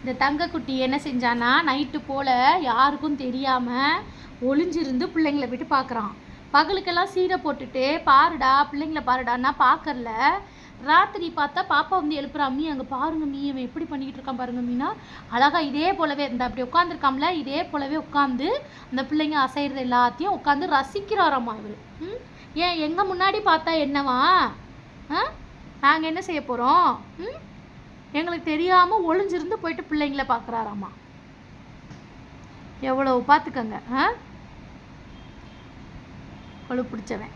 இந்த தங்கக்குட்டி என்ன செஞ்சானா நைட்டு போல் யாருக்கும் தெரியாமல் ஒளிஞ்சிருந்து பிள்ளைங்களை போய்ட்டு பார்க்குறான். பகலுக்கெல்லாம் சீரை போட்டுட்டு பாருடா பிள்ளைங்கள பாருடான்னா பார்க்கறல. ராத்திரி பார்த்தா பாப்பா வந்து எழுப்புறா, மீ அங்கே பாருங்க மீ அவன் எப்படி பண்ணிக்கிட்டு இருக்கான் பாருங்க மீனா. அழகா இதே போலவே இந்த அப்படி உட்காந்துருக்காம்ல, இதே போலவே உட்காந்து அந்த பிள்ளைங்க அசைகிறது எல்லாத்தையும் உட்காந்து ரசிக்கிறாராம்மா இவர். ஏன் எங்கள் முன்னாடி பார்த்தா என்னவா? நாங்கள் என்ன செய்ய போகிறோம்? எங்களுக்கு தெரியாமல் ஒளிஞ்சிருந்து போயிட்டு பிள்ளைங்கள பார்க்குறாராம்மா. எவ்வளவு பார்த்துக்கங்க. கொழு பிடிச்சவன்.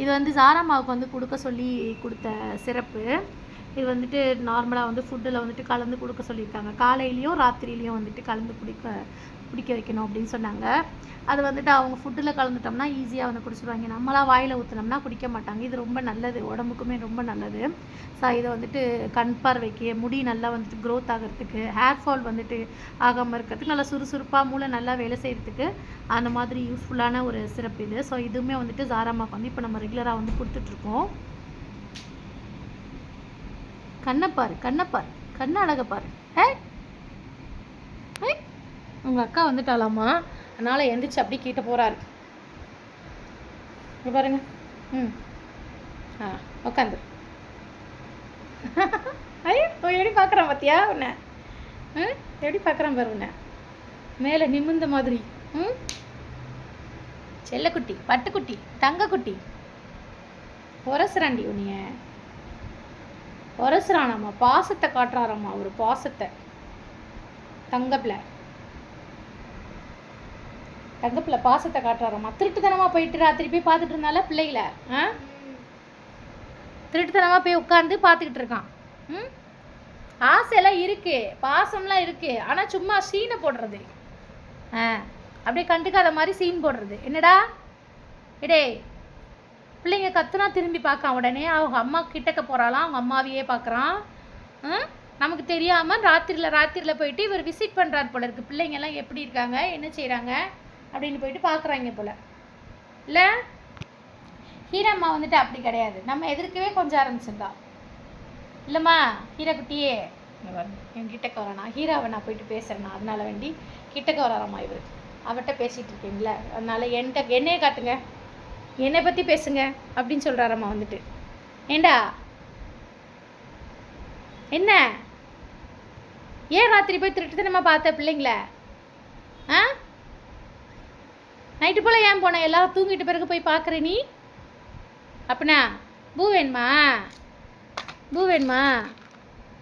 இது வந்து சாராமாவுக்கு வந்து கொடுக்க சொல்லி கொடுத்த சிறப்பு. இது வந்துட்டு நார்மலாக வந்து ஃபுட்டில் வந்துட்டு கலந்து கொடுக்க சொல்லியிருக்காங்க. காலையிலையும் ராத்திரிலையும் வந்துட்டு கலந்து குடிக்க வைக்கணும் அப்படின்னு சொன்னாங்க. அது வந்துட்டு அவங்க ஃபுட்டில் கலந்துட்டோம்னா ஈஸியாக வந்து குடிச்சிடுவாங்க. நம்மளாம் வாயில் ஊற்றினோம்னா குடிக்க மாட்டாங்க. இது ரொம்ப நல்லது, உடம்புக்குமே ரொம்ப நல்லது. ஸோ இதை வந்துட்டு கண் பார்வைக்கு, முடி நல்லா வந்துட்டு க்ரோத் ஆகிறதுக்கு, ஹேர் ஃபால் வந்துட்டு ஆகாமல் இருக்கிறதுக்கு, நல்லா சுறுசுறுப்பாக மூளை நல்லா வேலை செய்கிறதுக்கு அந்த மாதிரி யூஸ்ஃபுல்லான ஒரு சிறப்பு இது. ஸோ இதுவுமே வந்துட்டு சாராமாக்கு வந்து இப்போ நம்ம ரெகுலராக வந்து கொடுத்துட்ருக்கோம். கண்ணப்பாரு கண்ணை அழகப்பாரு. உங்கள் அக்கா வந்துட்டாலாமா, அதனால் எந்திரிச்சு அப்படி கிட்ட போகிறாரு. பாருங்க. உட்காந்து எப்படி பார்க்குறான் பார்த்தியா உன்னை? எப்படி பார்க்குறான் பாரு உன்னை, மேலே நிமிர்ந்த மாதிரி. செல்லக்குட்டி, பட்டுக்குட்டி, தங்கக்குட்டி. உரசுறாண்டி உன்னைய, உரசுறானாம்மா. பாசத்தை காட்டுறாராம்மா ஒரு பாசத்தை. தங்கப்பிள்ளை பாசத்தை காட்டுறாராம்மா. திருட்டுத்தனமாக போயிட்டு ராத்திரி போய் பார்த்துட்டு இருந்தால பிள்ளைகளை. திருட்டுத்தனமாக போய் உட்காந்து பார்த்துக்கிட்டு இருக்கான். ஆசையெல்லாம் இருக்கு, பாசம்லாம் இருக்கு, ஆனால் சும்மா சீனை போடுறது. அப்படியே கண்டுக்காத மாதிரி சீன் போடுறது. என்னடா இடே, பிள்ளைங்க கத்துனா திரும்பி பார்க்கான். உடனே அவங்க அம்மா கிட்டக்க போகிறாலாம், அவங்க அம்மாவையே பார்க்குறான். நமக்கு தெரியாமல் ராத்திரியில் போயிட்டு இவர் விசிட் பண்ணுறாரு போல இருக்குது. பிள்ளைங்கெல்லாம் எப்படி இருக்காங்க, என்ன செய்கிறாங்க அப்படின்னு போயிட்டு பார்க்குறாங்க போல். இல்லை ஹீராம்மா வந்துட்டு அப்படி கிடையாது, நம்ம எதிர்க்கவே கொஞ்சம் ஆரம்பிச்சிருந்தா. இல்லைம்மா ஹீராக்குட்டியே என் கிட்டக்க வரானா, ஹீராவை நான் போயிட்டு பேசுகிறேண்ணா, அதனால வேண்டி கிட்டக்க வராராம்மா இவர். அவர்கிட்ட பேசிகிட்டு இருக்கீங்களே, அதனால் என்னையே காட்டுங்க, என்னை பற்றி பேசுங்க அப்படின்னு சொல்கிறாரம்மா வந்துட்டு. ஏண்டா என்ன, ஏன் ராத்திரி போய் திருட்டுத்தனமாக பார்த்த பிள்ளைங்கள? நைட்டு போல் ஏன் போன, எல்லாரும் தூங்கிட்டு பிறகு போய் பார்க்குற நீ? அப்படின்னா பூ வேணுமா?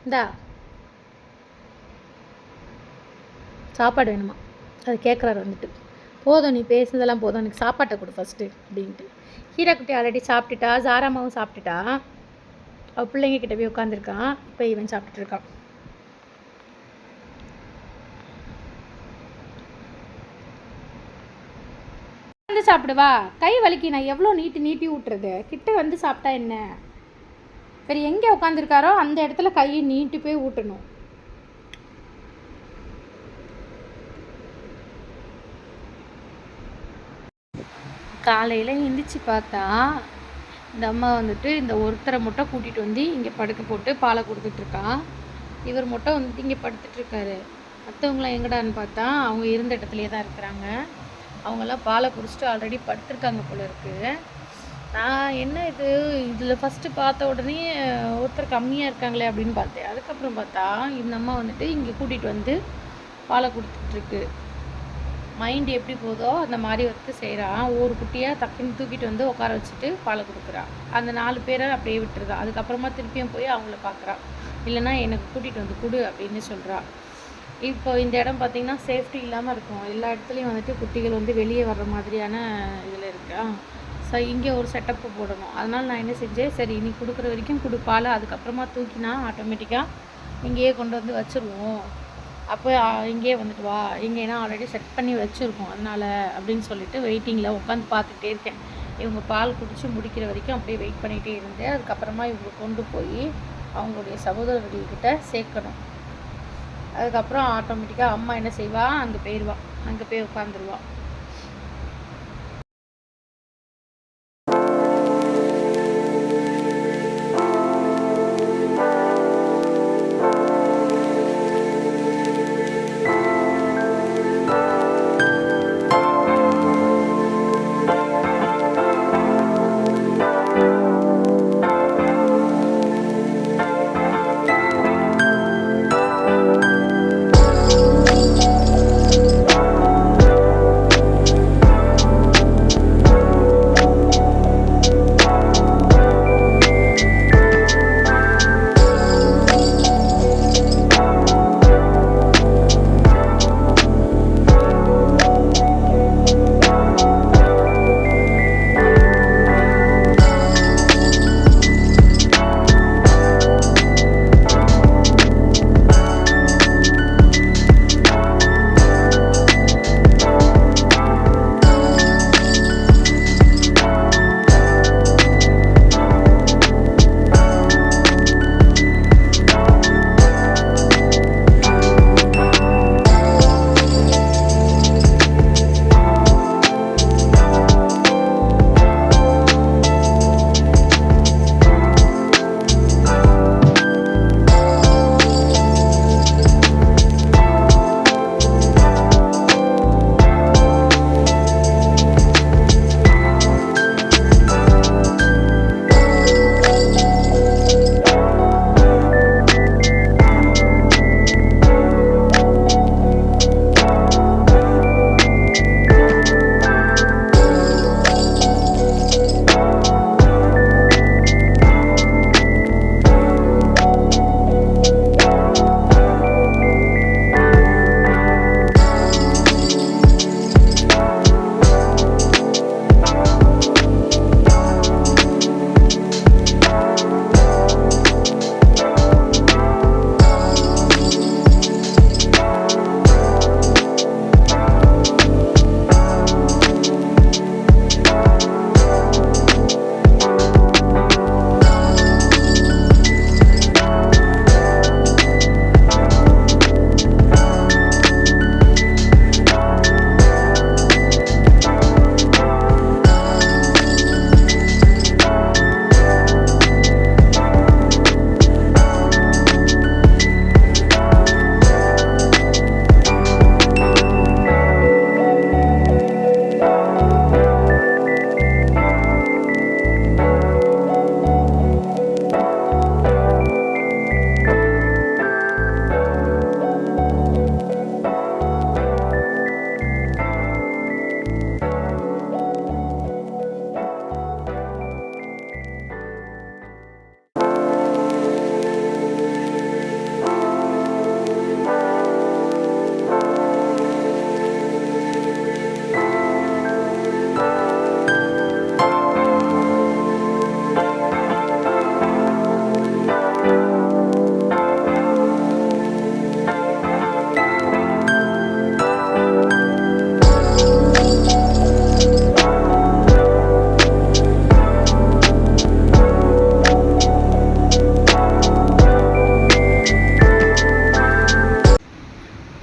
இந்தா சாப்பாடு வேணுமா? அது கேட்குறாரு வந்துட்டு. போதும் நீ பேசுனதெல்லாம் போதும், எனக்கு சாப்பாட்டை கொடு ஃபஸ்ட்டு அப்படின்ட்டு. ஹீராக்குட்டி ஆல்ரெடி சாப்பிட்டுட்டா, சாராமாவும் சாப்பிட்டுட்டா. அவள் பிள்ளைங்க கிட்ட போய் உட்காந்துருக்கான். இப்போ இவன் சாப்பிட்டுட்டு இருக்கான். வந்து சாப்பிடுவா, கை வலிக்கு நான் எவ்வளோ நீட்டி விட்டுறது, கிட்ட வந்து சாப்பிட்டா என்ன? சரி, எங்கே உட்காந்துருக்காரோ அந்த இடத்துல கையை நீட்டி போய் ஊட்டணும். காலையில் எந்திரிச்சு பார்த்தா இந்த அம்மா வந்துட்டு இந்த ஒருத்தரை மட்டும் கூட்டிகிட்டு வந்து இங்கே படுக்க போட்டு பாலை கொடுத்துட்ருக்கான். இவர் மட்டும் வந்துட்டு இங்கே படுத்துட்ருக்காரு. மற்றவங்களாம் எங்கடான்னு பார்த்தா அவங்க இருந்த இடத்துலையே தான் இருக்கிறாங்க. அவங்கெல்லாம் பாலை குடிச்சிட்டு ஆல்ரெடி படுத்துருக்காங்க போல இருக்குது. நான் என்ன இதில் ஃபஸ்ட்டு பார்த்த உடனே ஒருத்தர் கம்மியாக இருக்காங்களே அப்படின்னு பார்த்தேன். அதுக்கப்புறம் பார்த்தா இந்த அம்மா வந்துட்டு இங்கே கூட்டிகிட்டு வந்து பாலை கொடுத்துட்ருக்கு. மைண்டு எப்படி போதோ அந்த மாதிரி வந்து செய்கிறான். ஒவ்வொரு குட்டியாக டக்குன்னு தூக்கிட்டு வந்து உட்கார வச்சுட்டு பாலை கொடுக்குறான். அந்த 4 பேரை அப்படியே விட்டுருதான். அதுக்கப்புறமா திருப்பியும் போய் அவங்கள பார்க்குறான். இல்லைனா எனக்கு கூட்டிகிட்டு வந்து கொடு அப்படின்னு சொல்கிறான். இப்போ இந்த இடம் பார்த்திங்கன்னா சேஃப்டி இல்லாமல் இருக்கும். எல்லா இடத்துலையும் வந்துட்டு குட்டிகள் வந்து வெளியே வர்ற மாதிரியான இதில் இருக்கா. ஸோ இங்கே ஒரு செட்டப்பு போடணும். அதனால் நான் என்ன செஞ்சேன், சரி நீ கொடுக்குற வரைக்கும் கொடுப்பால, அதுக்கப்புறமா தூக்கினா ஆட்டோமேட்டிக்காக இங்கேயே கொண்டு வந்து வச்சுருவோம். அப்போ இங்கேயே வந்துட்டு வா, இங்கேனா ஆல்ரெடி செட் பண்ணி வச்சுருக்கோம், அதனால் அப்படின்னு சொல்லிட்டு வெயிட்டிங்கில் உட்காந்து பார்த்துட்டே இருக்கேன். இவங்க பால் குடித்து முடிக்கிற வரைக்கும் அப்படியே வெயிட் பண்ணிகிட்டே இருந்தேன். அதுக்கப்புறமா இவங்க கொண்டு போய் அவங்களுடைய சகோதரர்கள்கிட்ட சேர்க்கணும். அதுக்கப்புறம் ஆட்டோமேட்டிக்காக அம்மா என்ன செய்வா, அங்கே போயிடுவா, அங்கே போய் உட்காந்துருவா.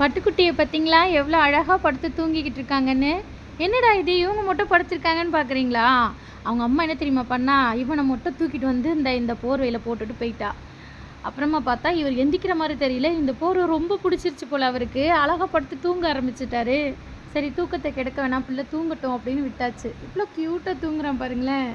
பட்டுக்குட்டியை பார்த்தீங்களா எவ்வளோ அழகாக படுத்து தூங்கிக்கிட்டு இருக்காங்கன்னு. என்னடா இது இவங்க மட்டும் படுத்திருக்காங்கன்னு பார்க்குறீங்களா? அவங்க அம்மா என்ன தெரியுமா பண்ணா, இவனை மட்டும் தூக்கிட்டு வந்து இந்த போர்வையில் போட்டுட்டு போயிட்டா. அப்புறமா பார்த்தா இவர் எந்திக்கிற மாதிரி தெரியல. இந்த போர்வை ரொம்ப பிடிச்சிருச்சு போல் அவருக்கு. அழகாக படுத்து தூங்க ஆரம்பிச்சிட்டாரு. சரி தூக்கத்தை கெடுக்க வேணாம், பிள்ளை தூங்கட்டும் அப்படின்னு விட்டாச்சு. இவ்வளோ க்யூட்டாக தூங்குறான் பாருங்களேன்.